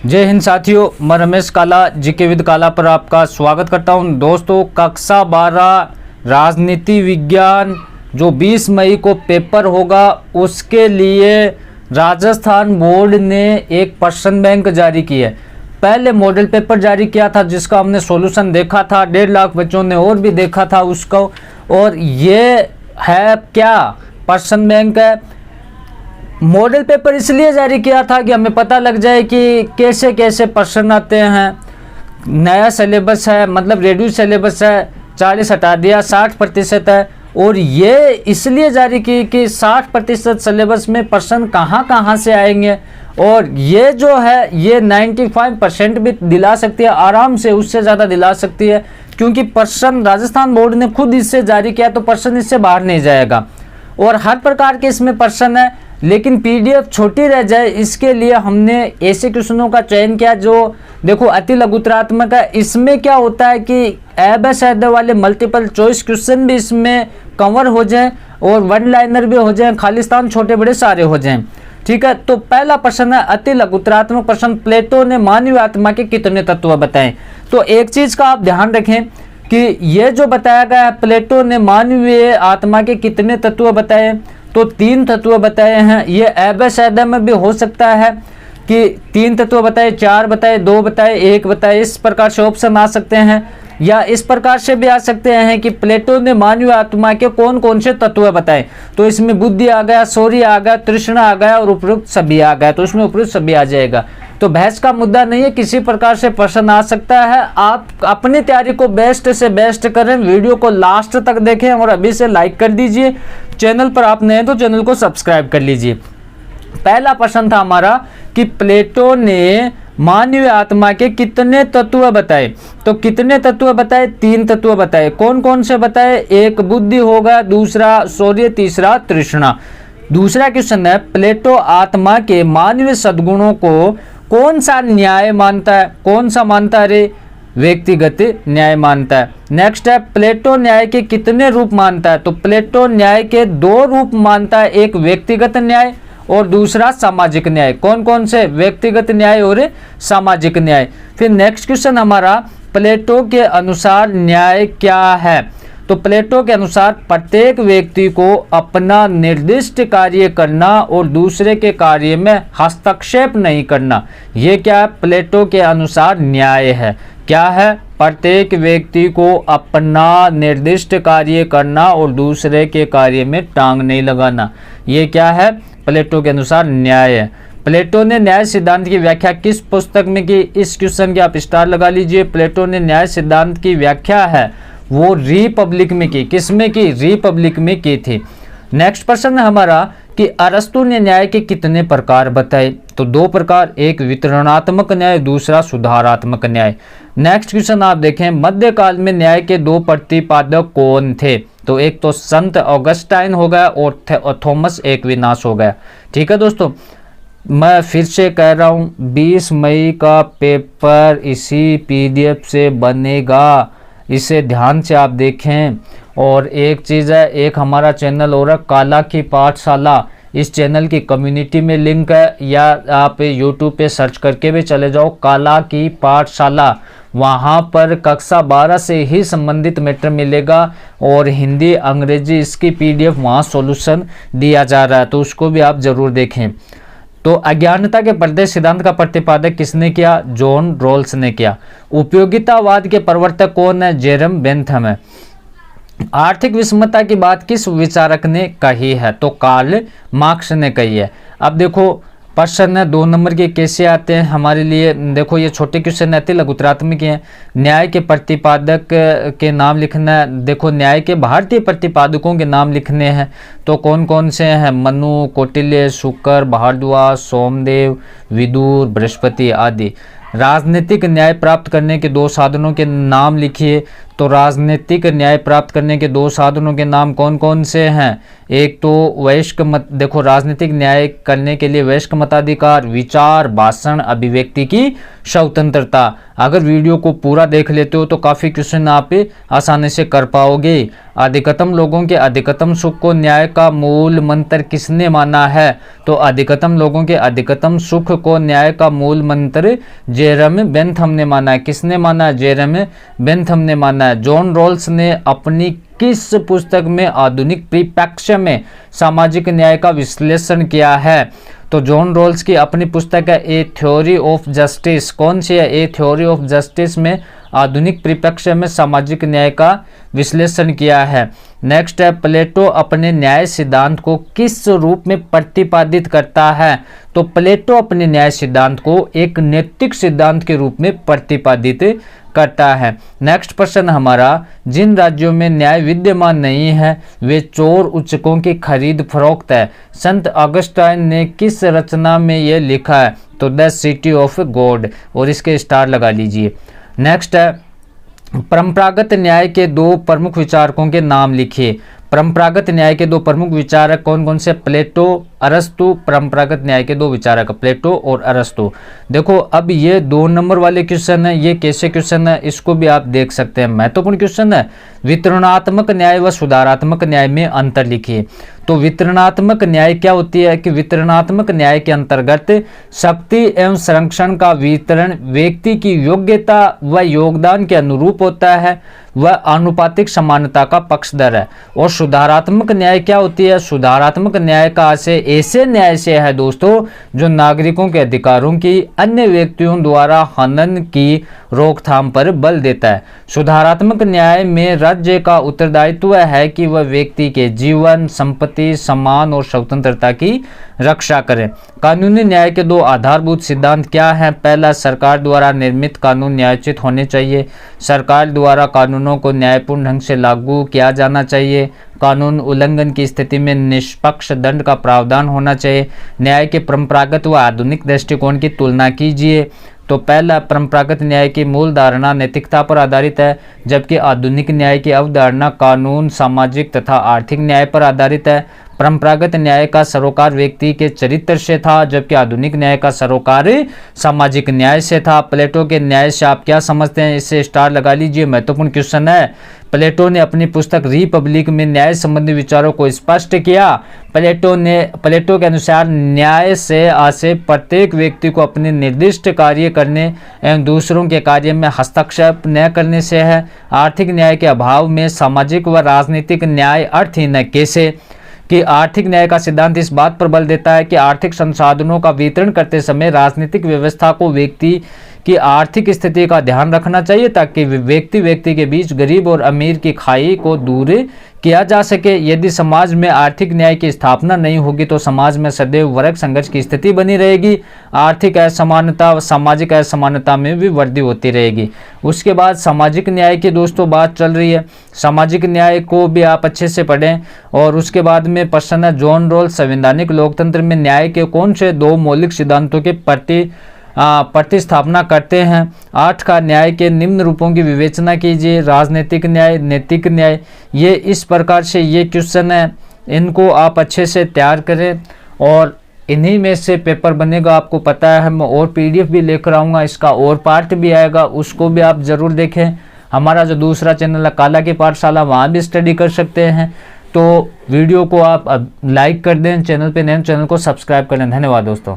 जय हिंद साथियों, मैं रमेश काला जीके विद काला पर आपका स्वागत करता हूं। दोस्तों, कक्षा 12 राजनीति विज्ञान जो 20 मई को पेपर होगा, उसके लिए राजस्थान बोर्ड ने एक प्रश्न बैंक जारी की है। पहले मॉडल पेपर जारी किया था जिसका हमने सॉल्यूशन देखा था, 1.5 लाख बच्चों ने और भी देखा था उसको। और ये है क्या, प्रश्न बैंक है। मॉडल पेपर इसलिए जारी किया था कि हमें पता लग जाए कि कैसे कैसे प्रश्न आते हैं। नया सिलेबस है, मतलब रेड्यूस सिलेबस है, 40 हटा दिया, 60% है। और ये इसलिए जारी की कि 60% सिलेबस में प्रश्न कहाँ कहाँ से आएंगे। और ये जो है ये 95% भी दिला सकती है, आराम से उससे ज़्यादा दिला सकती है, क्योंकि प्रश्न राजस्थान बोर्ड ने खुद इससे जारी किया, तो प्रश्न इससे बाहर नहीं जाएगा। और हर प्रकार के इसमें प्रश्न है, लेकिन पीडीएफ छोटी रह जाए इसके लिए हमने ऐसे क्वेश्चनों का चयन किया जो देखो अति लघुतरात्मक है। इसमें क्या होता है कि एबीसीडी वाले मल्टीपल चॉइस क्वेश्चन भी इसमें कवर हो जाए और वन लाइनर भी हो जाए, खालिस्तान छोटे बड़े सारे हो जाएं। ठीक है, तो पहला प्रश्न है अति लघुतरात्मक प्रश्न, प्लेटो ने मानवीय आत्मा के कितने तत्व बताए। तो एक चीज का आप ध्यान रखें कि ये जो बताया गया है, प्लेटो ने मानवीय आत्मा के कितने तत्व बताए, तो 3 तत्व बताए हैं। ये एबीसीडी में भी हो सकता है कि 3 तत्व बताए, 4 बताए, 2 बताए, 1 बताए, इस प्रकार से ऑप्शन आ सकते हैं। या इस प्रकार से भी आ सकते हैं कि प्लेटो ने मानवीय आत्मा के कौन कौन से तत्व बताए। तो इसमें बुद्धि आ गया, शौर्य आ गया, तृष्णा आ गया और उपयुक्त सभी आ गया, तो इसमें उपयुक्त सभी आ जाएगा। तो बहस का मुद्दा नहीं है, किसी प्रकार से प्रश्न आ सकता है। आप अपनी तैयारी को बेस्ट से बेस्ट करें, वीडियो को लास्ट तक देखें और अभी से लाइक कर दीजिए। चैनल पर आप नए हैं तो चैनल को सब्सक्राइब कर लीजिए। पहला प्रश्न था हमारा कि प्लेटो ने मानवीय आत्मा के कितने तत्व बताए। तो कितने तत्व बताए, 3 तत्व बताए। कौन कौन से बताए, एक बुद्धि होगा, दूसरा शौर्य, तीसरा तृष्णा। दूसरा क्वेश्चन है प्लेटो आत्मा के मानवीय सद्गुणों को कौन सा न्याय मानता है। कौन सा मानता है रे, व्यक्तिगत न्याय मानता है। नेक्स्ट है प्लेटो न्याय के कितने रूप मानता है। तो प्लेटो न्याय के 2 रूप मानता है, एक व्यक्तिगत न्याय और दूसरा सामाजिक न्याय। कौन कौन से, व्यक्तिगत न्याय और सामाजिक न्याय। फिर नेक्स्ट क्वेश्चन हमारा, प्लेटो के अनुसार न्याय क्या है। तो प्लेटो के अनुसार प्रत्येक व्यक्ति को अपना निर्दिष्ट कार्य करना और दूसरे के कार्य में हस्तक्षेप नहीं करना, ये क्या है, प्लेटो के अनुसार न्याय है। क्या है, प्रत्येक व्यक्ति को अपना निर्दिष्ट कार्य करना और दूसरे के कार्य में टांग नहीं लगाना, ये क्या है, प्लेटो के अनुसार न्याय है। प्लेटो ने न्याय सिद्धांत की व्याख्या किस पुस्तक में की, इस क्वेश्चन के आप स्टार लगा लीजिए। प्लेटो ने न्याय सिद्धांत की व्याख्या है वो रिपब्लिक में की, किसमें की, रिपब्लिक में की थी। नेक्स्ट प्रश्न है हमारा कि अरस्तु ने न्याय के कितने प्रकार बताए। तो 2 प्रकार, एक वितरणात्मक न्याय, दूसरा सुधारात्मक न्याय। नेक्स्ट क्वेश्चन आप देखें, मध्यकाल में न्याय के 2 प्रतिपादक कौन थे। तो एक तो संत ऑगस्टाइन हो गया और थॉमस एक्विनास हो गया। ठीक है दोस्तों, मैं फिर से कह रहा हूँ 20 मई का पेपर इसी पीडीएफ से बनेगा, इसे ध्यान से आप देखें। और एक चीज़ है, एक हमारा चैनल और है काला की पाठशाला, इस चैनल की कम्युनिटी में लिंक है, या आप यूट्यूब पे सर्च करके भी चले जाओ काला की पाठशाला, वहाँ पर कक्षा 12 से ही संबंधित मैटर मिलेगा और हिंदी अंग्रेजी इसकी पीडीएफ वहाँ सॉल्यूशन दिया जा रहा है, तो उसको भी आप ज़रूर देखें। तो अज्ञानता के पर्दे सिद्धांत का प्रतिपादक किसने किया, जॉन रॉल्स ने किया। उपयोगितावाद के प्रवर्तक कौन है, जेरम बेंथम है। आर्थिक विषमता की बात किस विचारक ने कही है, तो कार्ल मार्क्स ने कही है। अब देखो प्रश्न है 2 नंबर के कैसे आते हैं हमारे लिए। देखो ये छोटे क्वेश्चन अति लघुतरात्मक हैं। न्याय के प्रतिपादक के नाम लिखना है। देखो न्याय के भारतीय प्रतिपादकों के नाम लिखने हैं, तो कौन कौन से हैं, मनु, कौटिल्य, शुक्र, भारद्वाज, सोमदेव, विदुर, बृहस्पति आदि। राजनीतिक न्याय प्राप्त करने के 2 साधनों के नाम लिखिए। तो राजनीतिक न्याय प्राप्त करने के 2 साधनों के नाम कौन कौन से हैं, एक तो वयस्क मत, देखो राजनीतिक न्याय करने के लिए वयस्क मताधिकार, विचार, भाषण, अभिव्यक्ति की स्वतंत्रता। अगर वीडियो को पूरा देख लेते हो तो काफ़ी क्वेश्चन आप आसानी से कर पाओगे। अधिकतम लोगों के अधिकतम सुख को न्याय का मूल मंत्र किसने माना है? तो अधिकतम लोगों के अधिकतम सुख को न्याय का मूल मंत्र जेरमी बेंथम ने माना है। किसने माना है? जेरमी बेंथम ने माना है। जॉन रॉल्स ने अपनी किस पुस्तक में आधुनिक परिप्रेक्ष्य में सामाजिक न्याय का विश्लेषण किया है? तो जॉन रॉल्स की अपनी पुस्तक है ए थ्योरी ऑफ जस्टिस। कौन सी है? ए थ्योरी ऑफ जस्टिस में आधुनिक परिप्रेक्ष्य में सामाजिक न्याय का विश्लेषण किया है। नेक्स्ट है, प्लेटो अपने न्याय सिद्धांत को किस रूप में प्रतिपादित करता है? तो प्लेटो अपने न्याय सिद्धांत को एक नैतिक सिद्धांत के रूप में प्रतिपादित करता है। नेक्स्ट प्रश्न हमारा, जिन राज्यों में न्याय विद्यमान नहीं है वे चोर उच्चकों की खरीद फरोख्त है। संत अगस्टाइन ने किस रचना में यह लिखा है? तो द सिटी ऑफ गॉड, और इसके स्टार लगा लीजिए। नेक्स्ट है, परंपरागत न्याय के दो प्रमुख विचारकों के नाम लिखिए। परंपरागत न्याय के दो प्रमुख विचारक कौन कौन से? प्लेटो, अरस्तु। परंपरागत न्याय के दो विचारक प्लेटो और अरस्तु। देखो अब ये 2 नंबर वाले क्वेश्चन है, ये कैसे क्वेश्चन है इसको भी आप देख सकते हैं, महत्वपूर्ण क्वेश्चन है। वितरणात्मक न्याय व सुधारात्मक न्याय में अंतर लिखिए। तो वितरणात्मक न्याय क्या होती है कि वितरणात्मक न्याय के अंतर्गत शक्ति एवं संरक्षण का वितरण व्यक्ति की योग्यता व योगदान के अनुरूप होता है, वह आनुपातिक समानता का पक्षधर है। और सुधारात्मक न्याय क्या होती है? सुधारात्मक न्याय का आशय ऐसे न्याय से है दोस्तों जो नागरिकों के अधिकारों की अन्य व्यक्तियों द्वारा हनन की रोकथाम पर बल देता है। सुधारात्मक न्याय में राज्य का उत्तरदायित्व है कि वह व्यक्ति के जीवन, संपत्ति, सम्मान और स्वतंत्रता की रक्षा करें। कानूनी न्याय के दो आधारभूत सिद्धांत क्या हैं? पहला, सरकार द्वारा निर्मित कानून न्यायोचित होने चाहिए। सरकार द्वारा कानूनों को न्यायपूर्ण ढंग से लागू किया जाना चाहिए। कानून उल्लंघन की स्थिति में निष्पक्ष दंड का प्रावधान होना चाहिए। न्याय के परंपरागत व आधुनिक दृष्टिकोण की तुलना कीजिए। तो पहला, परंपरागत न्याय की मूल धारणा नैतिकता पर आधारित है, जबकि आधुनिक न्याय की अवधारणा कानून, सामाजिक तथा आर्थिक न्याय पर आधारित है। परंपरागत न्याय का सरोकार व्यक्ति के चरित्र से था, जबकि आधुनिक न्याय का सरोकार सामाजिक न्याय से था। प्लेटो के न्याय से आप क्या समझते हैं? इससे स्टार लगा लीजिए, महत्वपूर्ण क्वेश्चन है। प्लेटो ने अपनी पुस्तक रिपब्लिक में न्याय संबंधी विचारों को स्पष्ट किया। प्लेटो के अनुसार न्याय से आशय प्रत्येक व्यक्ति को अपने निर्दिष्ट कार्य करने एवं दूसरों के कार्य में हस्तक्षेप न करने से है। आर्थिक न्याय के अभाव में सामाजिक व राजनीतिक न्याय अर्थहीन है। कैसे? कि आर्थिक न्याय का सिद्धांत इस बात पर बल देता है कि आर्थिक संसाधनों का वितरण करते समय राजनीतिक व्यवस्था को व्यक्ति की आर्थिक स्थिति का ध्यान रखना चाहिए, ताकि व्यक्ति के बीच गरीब और अमीर की खाई को दूर किया जा सके। यदि समाज में आर्थिक न्याय की स्थापना नहीं होगी तो समाज में सदैव वर्ग संघर्ष की स्थिति बनी रहेगी। आर्थिक असमानता, सामाजिक असमानता में भी वृद्धि होती रहेगी। उसके बाद सामाजिक न्याय की दोस्तों बात चल रही है, सामाजिक न्याय को भी आप अच्छे से पढ़ें। और उसके बाद में प्रश्न है, जॉन रॉल्स संवैधानिक लोकतंत्र में न्याय के कौन से 2 मौलिक सिद्धांतों के प्रतिस्थापना करते हैं? 8 का, न्याय के निम्न रूपों की विवेचना कीजिए। राजनीतिक न्याय, नैतिक न्याय, ये इस प्रकार से ये क्वेश्चन है, इनको आप अच्छे से तैयार करें और इन्हीं में से पेपर बनेगा। आपको पता है मैं और PDF भी लेकर आऊँगा, इसका और पार्ट भी आएगा, उसको भी आप ज़रूर देखें। हमारा जो दूसरा चैनल है काला की पाठशाला, वहाँ भी स्टडी कर सकते हैं। तो वीडियो को आप लाइक कर दें, चैनल पे नए चैनल को सब्सक्राइब कर लें। धन्यवाद दोस्तों।